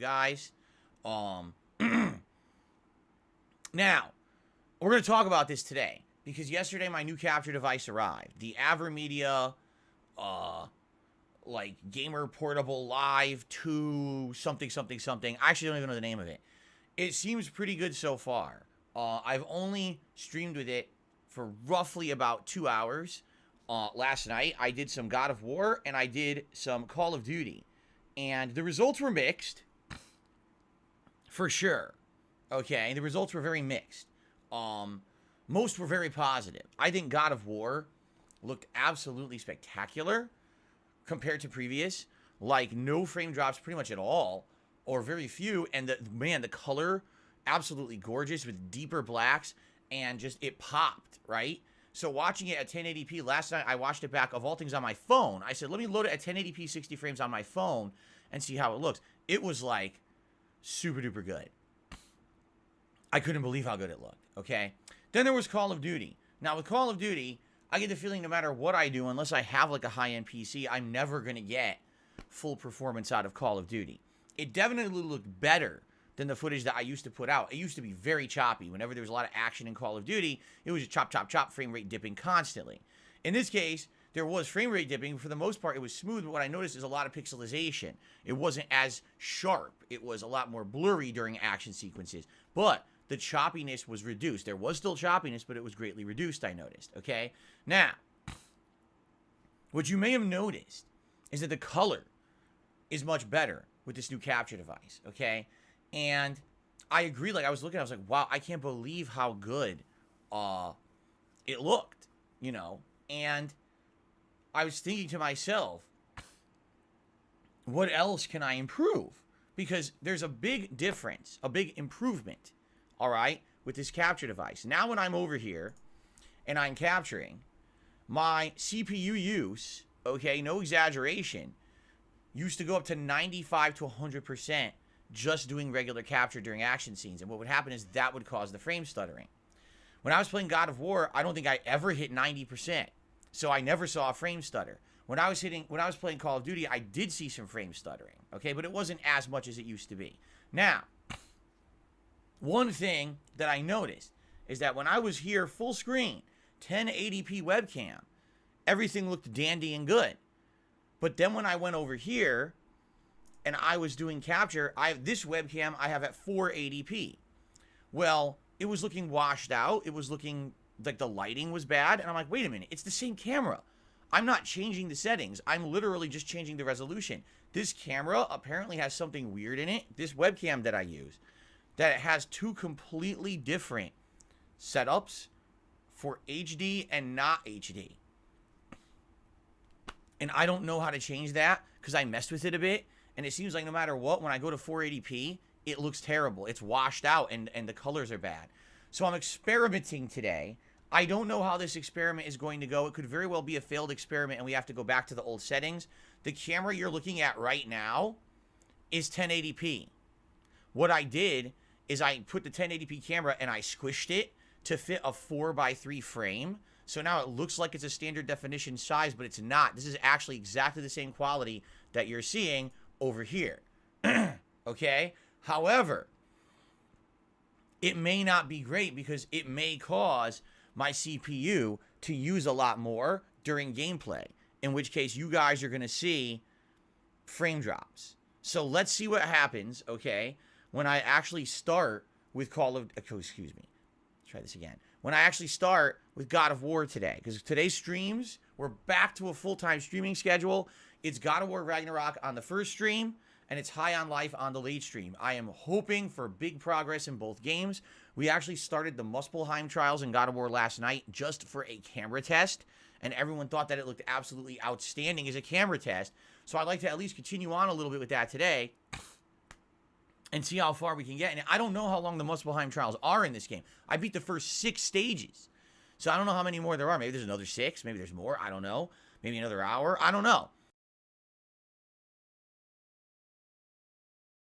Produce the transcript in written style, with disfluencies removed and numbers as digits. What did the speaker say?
guys. Um, Now, we're going to talk about this today because yesterday my new capture device arrived. The AverMedia, like Gamer Portable Live 2 something something something. I actually don't even know the name of it. It seems pretty good so far. I've only streamed with it for roughly about 2 hours. Last night I did some God of War and I did some Call of Duty, and the results were mixed, for sure. Okay, the results were very mixed. Most were very positive. I think God of War looked absolutely spectacular compared to previous. Like, no frame drops pretty much at all, or very few. And the color, absolutely gorgeous with deeper blacks, and just it popped, right? So watching it at 1080p, last night I watched it back, of all things, on my phone. I said, let me load it at 1080p 60 frames on my phone and see how it looks. It was like super duper good. I couldn't believe how good it looked, okay? Then there was Call of Duty. Now, with Call of Duty, I get the feeling no matter what I do, unless I have like a high-end PC, I'm never going to get full performance out of Call of Duty. It definitely looked better than the footage that I used to put out. It used to be very choppy. Whenever there was a lot of action in Call of Duty, it was just chop, chop, chop, frame rate dipping constantly. In this case, there was frame rate dipping. For the most part, it was smooth, but what I noticed is a lot of pixelization. It wasn't as sharp. It was a lot more blurry during action sequences. But the choppiness was reduced. There was still choppiness, but it was greatly reduced, I noticed, okay? Now, what you may have noticed is that the color is much better with this new capture device, okay? And I agree. Like, I was looking, I was like, wow, I can't believe how good it looked, you know? And I was thinking to myself, what else can I improve? Because there's a big difference, a big improvement, all right, with this capture device. Now when I'm over here and I'm capturing, my CPU use, okay, no exaggeration, used to go up to 95 to 100% just doing regular capture during action scenes. And what would happen is that would cause the frame stuttering. When I was playing God of War, I don't think I ever hit 90%. So I never saw a frame stutter. When I was playing Call of Duty, I did see some frame stuttering, okay, but it wasn't as much as it used to be. Now, one thing that I noticed is that when I was here full screen, 1080p webcam, everything looked dandy and good. But then when I went over here and I was doing capture, this webcam I have at 480p. Well, it was looking washed out. It was looking like the lighting was bad. And I'm like, wait a minute, it's the same camera. I'm not changing the settings. I'm literally just changing the resolution. This camera apparently has something weird in it. This webcam that I use, that it has two completely different setups for HD and not HD. And I don't know how to change that because I messed with it a bit. And it seems like no matter what, when I go to 480p, it looks terrible. It's washed out and the colors are bad. So I'm experimenting today. I don't know how this experiment is going to go. It could very well be a failed experiment and we have to go back to the old settings. The camera you're looking at right now is 1080p. What I did is I put the 1080p camera and I squished it to fit a 4:3 frame. So now it looks like it's a standard definition size, but it's not. This is actually exactly the same quality that you're seeing over here. Okay? However, it may not be great because it may cause my CPU to use a lot more during gameplay, in which case you guys are going to see frame drops. So let's see what happens, okay, when I actually start with excuse me. Let's try this again. When I actually start with God of War today, because today's streams, we're back to a full-time streaming schedule. It's God of War Ragnarok on the first stream, and it's High on Life on the late stream. I am hoping for big progress in both games. We actually started the Muspelheim trials in God of War last night just for a camera test, and everyone thought that it looked absolutely outstanding as a camera test. So I'd like to at least continue on a little bit with that today and see how far we can get. And I don't know how long the Muspelheim trials are in this game. I beat the first 6 stages. So I don't know how many more there are. Maybe there's another 6. Maybe there's more. I don't know. Maybe another hour. I don't know.